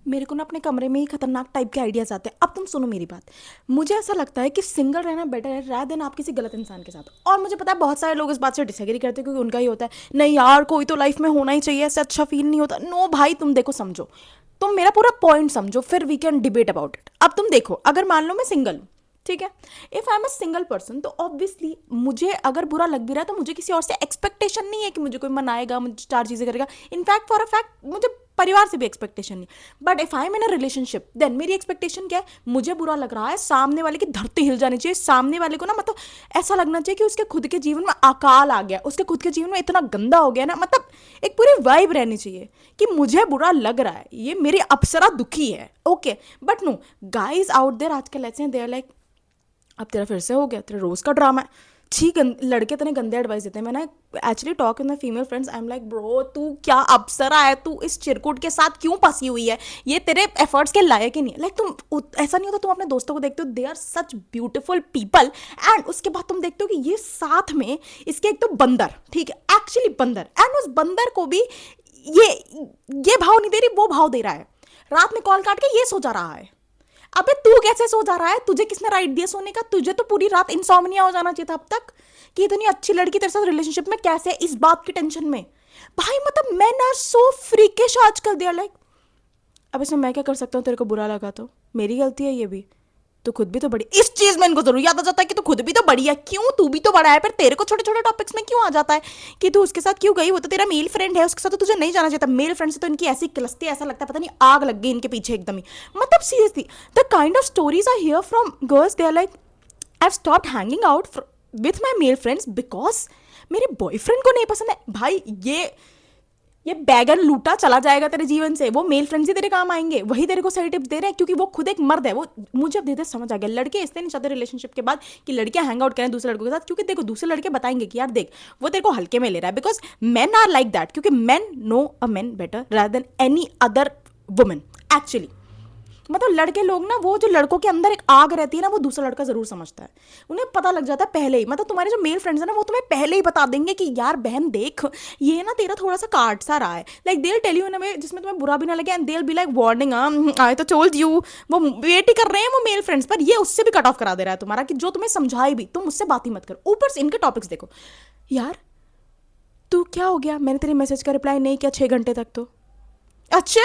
मेरे को ना अपने कमरे में ही खतरनाक टाइप के आइडियाज आते हैं। अब तुम सुनो मेरी बात। मुझे ऐसा लगता है कि सिंगल रहना बेटर है रादर देन आप किसी गलत इंसान के साथ। और मुझे पता है बहुत सारे लोग इस बात से डिसएग्री करते हैं क्योंकि उनका ही होता है नहीं यार कोई तो लाइफ में होना ही चाहिए, ऐसे अच्छा फील नहीं होता। नो भाई, तुम देखो, समझो, तुम मेरा पूरा पॉइंट समझो, फिर we can debate about it. अब तुम देखो, अगर मान लो मैं सिंगल हूँ, ठीक है, if I am a single person, तो ऑब्वियसली मुझे अगर बुरा लग भी रहा है तो मुझे किसी और से एक्सपेक्टेशन नहीं है कि मुझे कोई मनाएगा, मुझे चार चीजें करेगा। इनफैक्ट फॉर अ फैक्ट मुझे परिवार से भी एक्सपेक्टेशन नहीं। But if I am in a relationship then मेरी एक्सपेक्टेशन क्या है, मुझे बुरा लग रहा है, सामने वाले की धरती हिल जानी चाहिए, सामने वाले को ना मतलब ऐसा लगना चाहिए कि उसके खुद के जीवन में अकाल आ गया, उसके खुद के जीवन में इतना गंदा हो गया ना, मतलब एक पूरी वाइब रहनी चाहिए कि मुझे बुरा लग रहा है, ये मेरी अप्सरा दुखी है। Okay, but no, guys out there आजकल ऐसे हैं, दे आर लाइक अब तेरा फिर से हो गया, तेरा रोज का ड्रामा है। छी, लड़के इतने गंदे एडवाइस देते हैं। मैंने actually talk with my female friends, I am like bro तू क्या अप्सरा है, तू इस चिरकुट के साथ क्यों फंसी हुई है, ये तेरे एफर्ट्स के लायक ही नहीं है। लाइक तुम ऐसा नहीं होता, तुम अपने दोस्तों को देखते हो, they are such beautiful people, and उसके बाद तुम देखते हो कि ये साथ में इसके एक तो बंदर, ठीक है, एक्चुअली बंदर, एंड उस बंदर को भी ये ये भाव नहीं दे रही, वो भाव दे रहा है। रात में कॉल काट के ये सो जा रहा है। अबे तू कैसे सो जा रहा है, तुझे किसने राइट दिया सोने का? तुझे तो पूरी रात इंसोम्निया हो जाना चाहिए था अब तक कि इतनी अच्छी लड़की तेरे साथ रिलेशनशिप में कैसे है, इस बात की टेंशन में। भाई मतलब मेन आर सो फ्रीकिश आजकल, दे आर लाइक अब इसमें मैं क्या कर सकता हूँ, तेरे को बुरा लगा तो मेरी गलती है ये भी, तो खुद भी तो बड़ी, इस चीज में इनको जरूर याद आ जाता है कि तू खुद भी तो बड़ी है। क्यों, तू भी तो बड़ा है, पर तेरे को छोटे छोटे टॉपिक्स में क्यों आ जाता है कि तू उसके साथ क्यों गई, वो तो तेरा मेल फ्रेंड है, उसके साथ तो तुझे नहीं जाना चाहिए था। मेल फ्रेंड से तो इनकी ऐसी किलस्ती, ऐसा लगता है पता नहीं आग लग गई इनके पीछे एकदम ही। मतलब seriously the kind of stories I hear from girls, they are like I have stopped hanging out with my male friends because मेरे बॉयफ्रेंड को नहीं पसंद है। भाई ये बैगन लूटा चला जाएगा तेरे जीवन से, वो मेल फ्रेंड्स ही तेरे काम आएंगे, वही तेरे को सही टिप्स दे रहे हैं क्योंकि वो खुद एक मर्द है। वो मुझे अब धीरे समझ आ गया, लड़के इसलिए नहीं चाहते रिलेशनशिप के बाद कि लड़कियां हैंग आउट करें दूसरे लड़कों के साथ, क्योंकि देखो दूसरे लड़के बताएंगे कि यार देख वो तेरे को हल्के में ले रहा है, because men are like that, क्योंकि men know a man better rather than any other women actually. मतलब लड़के लोग ना, वो जो लड़कों के अंदर एक आग रहती है ना, वो दूसरा लड़का जरूर समझता है, उन्हें पता लग जाता है पहले ही। मतलब तुम्हारे जो मेल फ्रेंड्स है ना, वो तुम्हें पहले ही बता देंगे कि यार बहन देख ये ना तेरा थोड़ा सा काट सा रहा है, like they tell you in a way जिसमें तुम्हें बुरा भी ना लगे, and they be like warning, I तो टोल्ड यू। वो वेट ही कर रहे हैं वो मेल फ्रेंड्स, पर ये उससे भी कट ऑफ करा दे रहा है तुम्हारा कि जो तुम्हें समझाए भी तुम उससे बात ही मत करो। ऊपर से इनके टॉपिक्स देखो, यार तू क्या हो गया, मैंने तेरे मैसेज का रिप्लाई नहीं किया 6 घंटे तक, तो अच्छा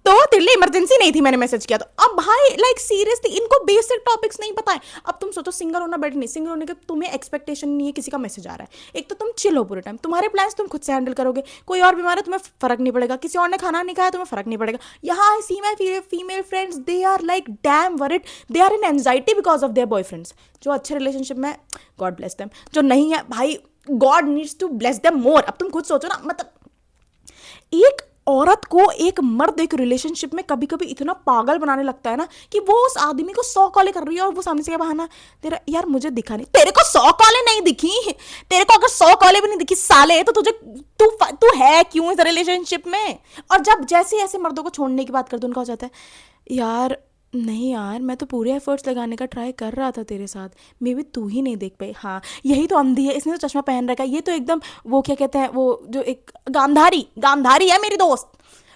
तो तेरे लिए इमरजेंसी नहीं थी, मैंने मैसेज किया तो। अब भाई लाइक सीरियसली इनको बेसिक टॉपिक्स नहीं पता है। अब तुम सोचो सिंगल होना बेटर नहीं, सिंगल होने के तुम्हें एक्सपेक्टेशन नहीं है किसी का मैसेज आ रहा है, एक तो तुम चिल हो पूरे टाइम, तुम्हारे प्लान्स तुम खुद से हैंडल करोगे, कोई और बीमार है तुम्हें फर्क नहीं पड़ेगा, किसी और ने खाना नहीं खाया तुम्हें फर्क नहीं पड़ेगा। यहाँ I see my female friends, they are like damn worried, they are in anxiety because of their boyfriends. जो अच्छे रिलेशनशिप में, गॉड ब्लेस देम, जो नहीं है भाई God needs to bless them more. अब तुम खुद सोचो ना, मतलब एक औरत को एक मर्द एक रिलेशनशिप में कभी कभी इतना पागल बनाने लगता है ना कि वो उस आदमी को 100 कॉलें कर रही है और वो सामने से क्या बहाना, तेरा यार मुझे दिखा नहीं, तेरे को 100 कॉलें नहीं दिखी, तेरे को अगर 100 कॉलें भी नहीं दिखी साले, तो तुझे तू तू है क्यों इस रिलेशनशिप में? और जब जैसे ऐसे मर्दों को छोड़ने की बात करते उनका हो जाता है यार नहीं यार मैं तो पूरे एफर्ट्स लगाने का ट्राई कर रहा था तेरे साथ, मे बी तू ही नहीं देख पाई। हाँ यही तो अंधी है, इसने तो चश्मा पहन रखा है, ये तो एकदम वो क्या कहते हैं वो जो एक गांधारी गांधारी है मेरी दोस्त।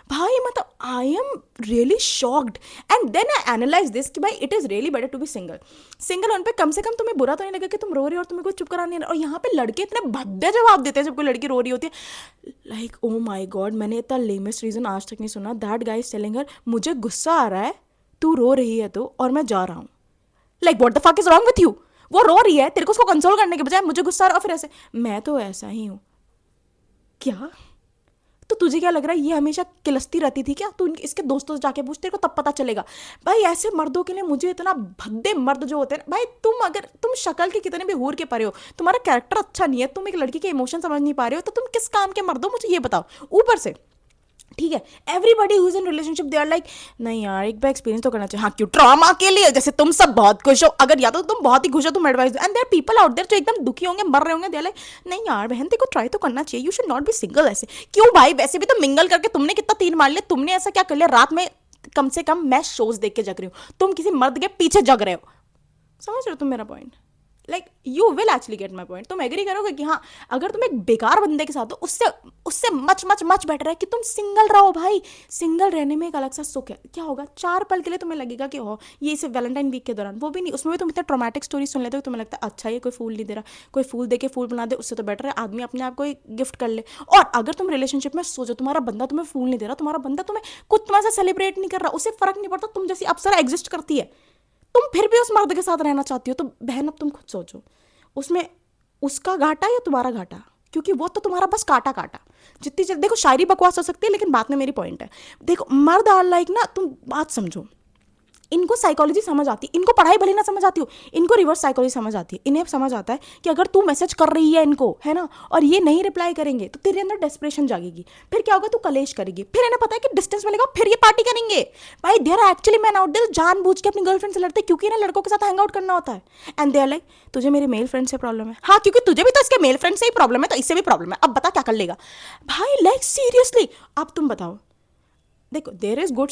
भाई मतलब I am really shocked, and then I analyse this कि भाई it is really better to be single. Single होने पे कम से कम तुम्हें बुरा तो नहीं लगे कि तुम रो रही हो और तुम्हें कोई चुप करा नहीं रहा। और यहाँ पे लड़के इतने भद्दे जवाब देते हैं जब कोई लड़की रो रही होती है, लाइक ओ माई गॉड मैंने इतना लेमेस्ट रीजन आज तक नहीं सुना। That guy is telling her मुझे गुस्सा आ रहा है तू रो रही है तो, और मैं जा रहा हूँ। Like what the fuck is wrong with you? वो रो रही है, तेरे को उसको कंसोल करने के बजाय मुझे गुस्सा आ रहा है, और फिर ऐसे मैं तो ऐसा ही हूँ क्या? तो तुझे क्या लग रहा है ये हमेशा किलसती रहती थी क्या? तू इसके दोस्तों से जाके पूछ, तेरे को तब पता चलेगा। भाई ऐसे मर्दों के लिए मुझे इतना भद्दे मर्द जो होते हैं भाई, तुम अगर तुम शक्ल के कितने भी हूर के परे हो, तुम्हारा कैरेक्टर अच्छा नहीं है, तुम एक लड़की के इमोशन समझ नहीं पा रहे हो, तो तुम किस काम के मर्द हो मुझे ये बताओ। ऊपर से ठीक है everybody who is in relationship they are like नहीं यार एक बार एक्सपीरियंस तो करना चाहिए। हाँ क्यों, ट्रॉमा के लिए, जैसे तुम सब बहुत खुश हो, अगर या तो तुम बहुत ही खुश हो तुम एडवाइस दो, and there people out there जो एकदम दुखी होंगे मर रहे होंगे, दे लाइक नहीं यार बहन तेरे को ट्राई तो करना चाहिए, you should not be single. ऐसे क्यों भाई, वैसे भी तो मिंगल करके तुमने कितना तीन मार लिया, तुमने ऐसा क्या कर लिया रात में? कम से कम मैं शोज देख के जग रही हूँ, तुम किसी मर्द के पीछे जग रहे हो। समझ रहे हो तुम मेरा point? Like you will actually get my point. तुम एग्री करोगे कि हाँ, अगर तुम एक बेकार बंदे के साथ हो, उससे उससे मच मच मच बेटर है कि तुम सिंगल रहो भाई। सिंगल रहने में एक अलग सा सुख है। क्या होगा, 4 पल के लिए तुम्हें लगेगा कि हो ये इसे वैलेंटाइन वीक के दौरान, वो भी नहीं, उसमें भी तुम इतने ट्रोमेटिक स्टोरी सुन लेते हो, तुम्हें लगता है अच्छा ये कोई फूल नहीं दे रहा, कोई फूल दे के फूल बना दे, उससे तो बेटर है आदमी अपने आप को एक गिफ्ट कर ले। और अगर तुम रिलेशनशिप में सोचो तुम्हारा बंदा तुम्हें फूल नहीं दे रहा, तुम्हारा बंदा तुम्हें कुछ तुम्हारे सेलिब्रेट नहीं कर रहा, उसे फर्क नहीं पड़ता, तुम जैसी अप्सरा एग्जिस्ट करती है, तुम फिर भी उस मर्द के साथ रहना चाहती हो, तो बहन अब तुम खुद सोचो, उसमें उसका घाटा या तुम्हारा घाटा? क्योंकि वो तो तुम्हारा बस काटा काटा। जितनी जल्दी देखो, शायरी बकवास हो सकती है, लेकिन बात में मेरी पॉइंट है। देखो मर्द आर लाइक ना, तुम बात समझो, इनको साइकोलॉजी समझ आती है, इनको पढ़ाई भले ना समझ आती हो, इनको रिवर्स साइकोलॉजी समझ आती है। इन्हें समझ आता है कि अगर तू मैसेज कर रही है इनको, है ना, और ये नहीं रिप्लाई करेंगे तो तेरे अंदर डेस्परेशन जागेगी, फिर क्या होगा, तू कलेश करेगी, फिर इन्हें पता है कि डिस्टेंस मिलेगा, फिर ये पार्टी करेंगे। भाई there are actually man out there जानबूझ के अपनी गर्लफ्रेंड से लड़ते, क्योंकि इन्हें लड़कों के साथ हैंग आउट करना होता है। एंड दे आर लाइक तुझे मेरे मेल फ्रेंड से प्रॉब्लम है, हाँ क्योंकि तुझे भी तो इसके मेल फ्रेंड से ही प्रॉब्लम है, तो इससे भी प्रॉब्लम है, अब बता क्या कर लेगा भाई। लाइक सीरियसली, अब तुम बताओ, देखो there is good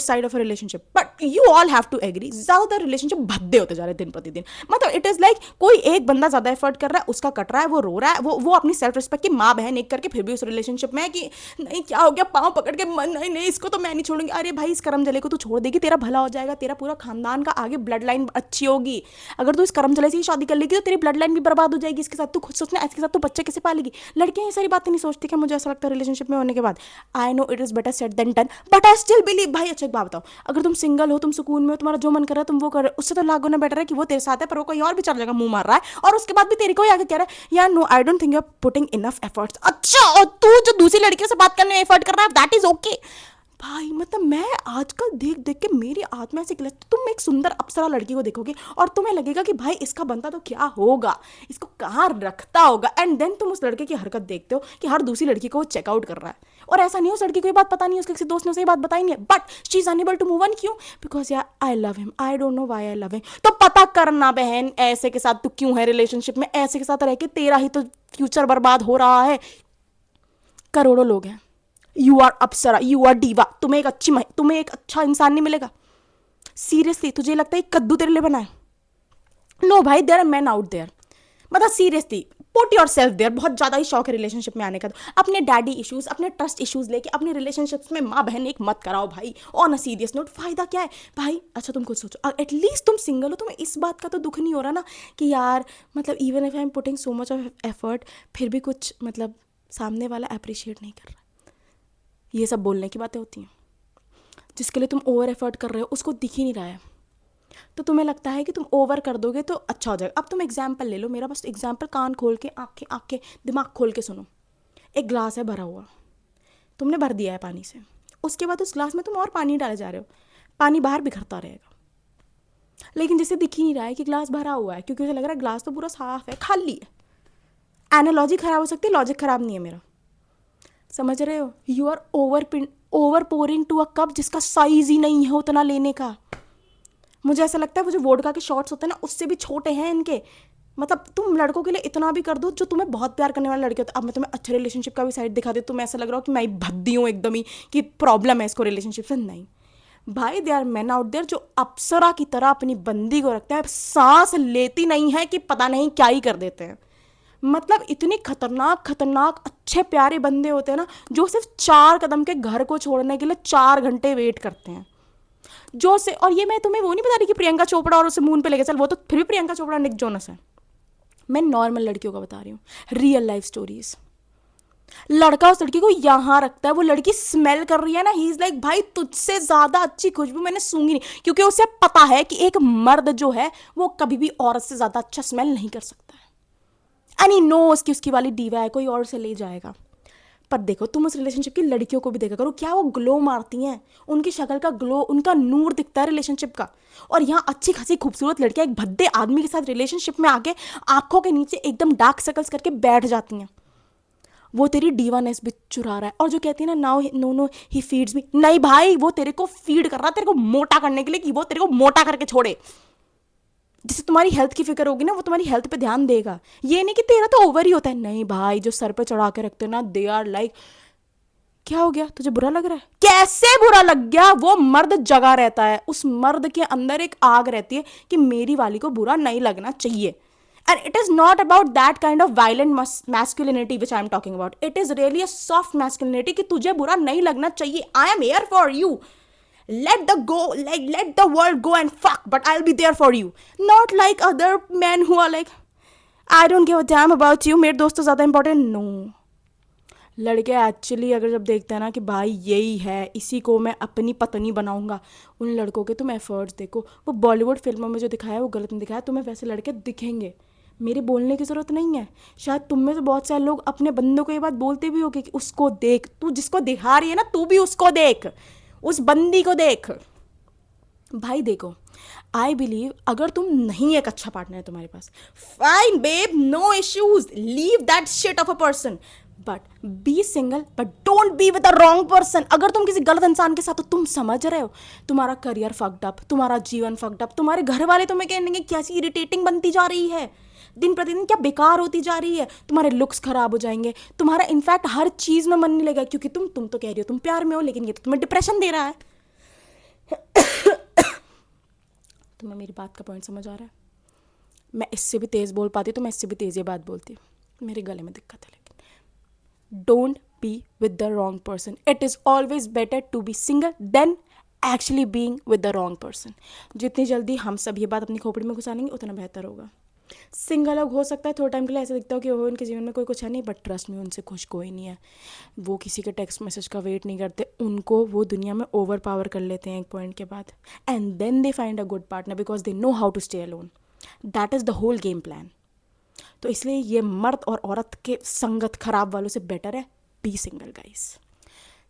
side of a relationship, but you all have to agree ज्यादातर रिलेशनशिप भद्दे होते जा रहे हैं दिन प्रतिदिन। मतलब इट इज लाइक कोई एक बंदा ज्यादा एफर्ट कर रहा है, उसका कट रहा है, वो रो रहा है, वो अपनी सेल्फ रिस्पेक्ट की माँ बहन एक करके फिर भी उस रिलेशनशिप में है कि नहीं क्या हो गया, पाँव पकड़ के मन, नहीं नहीं इसको तो मैं नहीं छोड़ूंगी। अरे भाई इस करम जले को तू छोड़ देगी, तेरा भला हो जाएगा, तेरा पूरा खानदान का आगे ब्लड लाइन अच्छी होगी। अगर तू इस करम जले से ही शादी कर लेगी तो तेरी ब्लड लाइन भी बर्बाद हो जाएगी। इसके साथ तू खुद सोचना, इसके साथ तू बच्चे कैसे पालेगी। लड़कियां ये सारी बातें नहीं सोचती। क्या मुझे ऐसा लगता है रिलेशनशिप में होने के बाद, I know it is better said than done, but I still believe. भाई अच्छा एक बात बताओ, अगर तुम सिंगल हो, तुम सुकून में हो, तुम्हारा जो मन कर रहा है तुम वो कर रहे हो, उससे तो लाख गुना बेटर है कि वो तेरे साथ है पर वो कहीं और भी चल जाएगा, मुंह मार रहा है, और उसके बाद भी तेरे को ही आगे कह रहा है यार no I don't think you are putting enough efforts. अच्छा, और तू जो दूसरी लड़कियों से बात करने में एफर्ट कर रहा है, दैट इज ओके भाई। मतलब मैं आजकल देख देख के मेरी आत्मा ऐसे क्लच, तुम एक सुंदर अप्सरा लड़की को देखोगे और तुम्हें लगेगा कि भाई इसका बनता तो क्या होगा, इसको कहाँ रखता होगा, एंड देन तुम उस लड़के की हरकत देखते हो कि हर दूसरी लड़की को वो चेकआउट कर रहा है, और ऐसा नहीं हो उस लड़की को ये बात पता नहीं है, उसके किसी दोस्त ने उसे ये बात बताई नहीं है, but she is unable to move on. क्यों? बिकॉज यार I love him, I don't know why I love him. तो पता करना बहन, ऐसे के साथ तू क्यों है रिलेशनशिप में, ऐसे के साथ रह के तेरा ही तो फ्यूचर बर्बाद हो रहा है। करोड़ों लोग हैं, यू आर अप्सरा, यू आर डीवा, तुम्हें एक अच्छा इंसान नहीं मिलेगा। सीरियसली तुझे लगता है कद्दू तेरे लिए बना है? नो भाई, there are man out there. मतलब seriously put yourself there. बहुत ज़्यादा ही शौक है रिलेशनशिप में आने का, तो अपने डैडी इश्यूज, अपने ट्रस्ट इश्यूज लेके अपने रिलेशनशिप्स में माँ बहन एक मत कराओ भाई। ऑन अ सीरियस नोट, फायदा क्या है भाई? अच्छा तुम कुछ सोचो, एटलीस्ट तुम सिंगल हो, तुम्हें इस बात का तो दुख नहीं हो रहा ना कि यार मतलब even if I am putting so much of effort, फिर भी कुछ मतलब सामने वाला अप्रिशिएट नहीं कर रहा। ये सब बोलने की बातें होती हैं। जिसके लिए तुम ओवर एफर्ट कर रहे हो उसको दिख ही नहीं रहा है, तो तुम्हें लगता है कि तुम ओवर कर दोगे तो अच्छा हो जाएगा। अब तुम एग्जाम्पल ले लो, मेरा बस एग्जाम्पल, कान खोल के, आँखें दिमाग खोल के सुनो। एक ग्लास है भरा हुआ, तुमने भर दिया है पानी से, उसके बाद उस ग्लास में तुम और पानी डाले जा रहे हो, पानी बाहर बिखरता रहेगा, लेकिन जिसे दिख ही नहीं रहा है कि ग्लास भरा हुआ है, क्योंकि उसे लग रहा है ग्लास तो पूरा साफ है, खाली है। एनालॉजी खराब हो सकती है, लॉजिक खराब नहीं है मेरा, समझ रहे हो? You are over pouring to a cup जिसका साइज ही नहीं है उतना लेने का। मुझे ऐसा लगता है वो जो वोडका के शॉट्स होते हैं ना, उससे भी छोटे हैं इनके। मतलब तुम लड़कों के लिए इतना भी कर दो, जो तुम्हें बहुत प्यार करने वाले लड़के होते हैं। अब मैं तुम्हें अच्छे रिलेशनशिप का भी साइड दिखा दे, तुम्हें ऐसा लग रहा हो कि मैं भद्दी हूँ एकदम ही, कि प्रॉब्लम है इसको रिलेशनशिप से। नहीं भाई, they are man out there जो अप्सरा की तरह अपनी बंदी को रखते हैं, सांस लेती नहीं है कि पता नहीं क्या ही कर देते हैं। मतलब इतने खतरनाक अच्छे प्यारे बंदे होते हैं ना, जो सिर्फ 4 कदम के घर को छोड़ने के लिए 4 घंटे वेट करते हैं। जो से, और ये मैं तुम्हें वो नहीं बता रही कि प्रियंका चोपड़ा और उसे मून पे लेके चल, वो तो फिर भी प्रियंका चोपड़ा निक जोनस है। मैं नॉर्मल लड़कियों का बता रही हूँ, रियल लाइफ स्टोरीज। लड़का उस लड़की को यहाँ रखता है, वो लड़की स्मेल कर रही है ना, ही इज लाइक भाई तुझसे ज्यादा अच्छी खुशबू मैंने सूंघी नहीं, क्योंकि उसे पता है कि एक मर्द जो है वो कभी भी औरत से ज्यादा अच्छा स्मेल नहीं कर सकता है। एंड ही नोस कि उसकी वाली डीवा है, कोई और से ले जाएगा। पर देखो तुम उस रिलेशनशिप की लड़कियों को भी देखा करो, क्या वो ग्लो मारती हैं, उनकी शक्ल का ग्लो, उनका नूर दिखता है रिलेशनशिप का। और यहाँ अच्छी खासी खूबसूरत लड़कियां एक भद्दे आदमी के साथ रिलेशनशिप में आके आंखों के नीचे एकदम डार्क सर्कल्स करके बैठ जाती हैं। वो तेरी डीवानेस भी चुरा रहा है, और जो कहती है ना नाउ नो ही फीड्स मी, नहीं भाई वो तेरे को फीड कर रहा है, तेरे को मोटा करने के लिए, कि वो तेरे को मोटा करके छोड़े। जिससे तुम्हारी हेल्थ की फिक्र होगी ना, वो तुम्हारी हेल्थ पे ध्यान देगा। ये नहीं कि तेरा तो ओवर ही होता है, नहीं भाई जो सर पे चढ़ा के रखते हो ना, दे आर लाइक, क्या हो गया तुझे बुरा लग रहा है? कैसे बुरा लग गया? वो मर्द जगा रहता है, उस मर्द के अंदर एक आग रहती है कि मेरी वाली को बुरा नहीं लगना चाहिए। And it is not about that kind of violent masculinity which I am talking about. It is really a soft masculinity कि तुझे बुरा नहीं लगना चाहिए. I am here for you. Let the world go and fuck, but I'll be there for you. Not like other men who are like, I don't give a damn about you. मेरे दोस्त तो ज़्यादा important. No. लड़के actually अगर जब देखते हैं ना कि भाई यही है, इसी को मैं अपनी पत्नी बनाऊंगा, उन लड़कों के तुम एफर्ट्स देखो. वो बॉलीवुड फिल्मों में जो दिखाया है वो गलत नहीं दिखाया. तुम्हें वैसे लड़के दिखेंगे. मेरे बोलने की ज़रूरत नहीं है. शायद तुम में से बहुत सारे लोग अपने बंदों को ये बात बोलते भी होगे कि उसको देख, तू जिसको दिखा रही है ना, तू भी उसको देख, उस बंदी को देख. भाई देखो, आई बिलीव अगर तुम नहीं एक अच्छा पार्टनर है तुम्हारे पास, fine babe, no issues, leave that shit of a person, but be single, but don't be with the wrong person. अगर तुम किसी गलत इंसान के साथ हो, तुम समझ रहे हो तुम्हारा करियर फक्ड अप, तुम्हारा जीवन फक्ड अप, तुम्हारे घर वाले तुम्हें कहेंगे कैसी इरिटेटिंग बनती जा रही है, दिन प्रतिदिन क्या बेकार होती जा रही है, तुम्हारे लुक्स खराब हो जाएंगे, तुम्हारा इनफैक्ट हर चीज़ में मन नहीं लगेगा, क्योंकि तुम तो कह रही हो तुम प्यार में हो, लेकिन ये तो तुम्हें डिप्रेशन दे रहा है. तुम्हें मेरी बात का पॉइंट समझ आ रहा है? मैं इससे भी तेज़ बोल पाती तो मैं इससे भी तेज़ ये बात बोलती. मेरे गले में दिक्कत है. लेकिन don't be with the wrong person. It is always better to be single than actually being with the wrong person. जितनी जल्दी हम सब ये बात अपनी खोपड़ी में घुसा लेंगे उतना बेहतर होगा. सिंगल लोग हो सकता है थोड़े टाइम के लिए ऐसा दिखता हो कि वो उनके जीवन में कोई कुछ है नहीं, बट ट्रस्ट में उनसे खुश कोई नहीं है. वो किसी के टेक्स्ट मैसेज का वेट नहीं करते, उनको वो दुनिया में ओवर पावर कर लेते हैं एक पॉइंट के बाद, and then they find a good partner because they know how to stay alone. That is the whole game plan. तो इसलिए ये मर्द और औरत के संगत खराब वालों से बेटर है be single guys.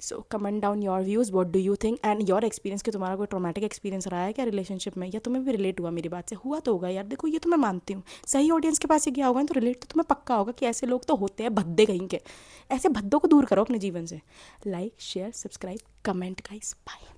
So comment down your views, what do you think and your experience, कि तुम्हारा कोई ट्रॉमेटिक एक्सपीरियंस रहा है क्या रिलेशनशिप में, या तुम्हें भी रिलेट हुआ मेरी बात से. हुआ तो होगा यार, देखो ये तो मैं मानती हूँ. सही ऑडियंस के पास ये गया होगा तो रिलेट तो तुम्हें पक्का होगा कि ऐसे लोग तो होते हैं भद्दे कहीं के. ऐसे भद्दों को दूर करो अपने जीवन से. Like, share, subscribe, comment guys. Bye.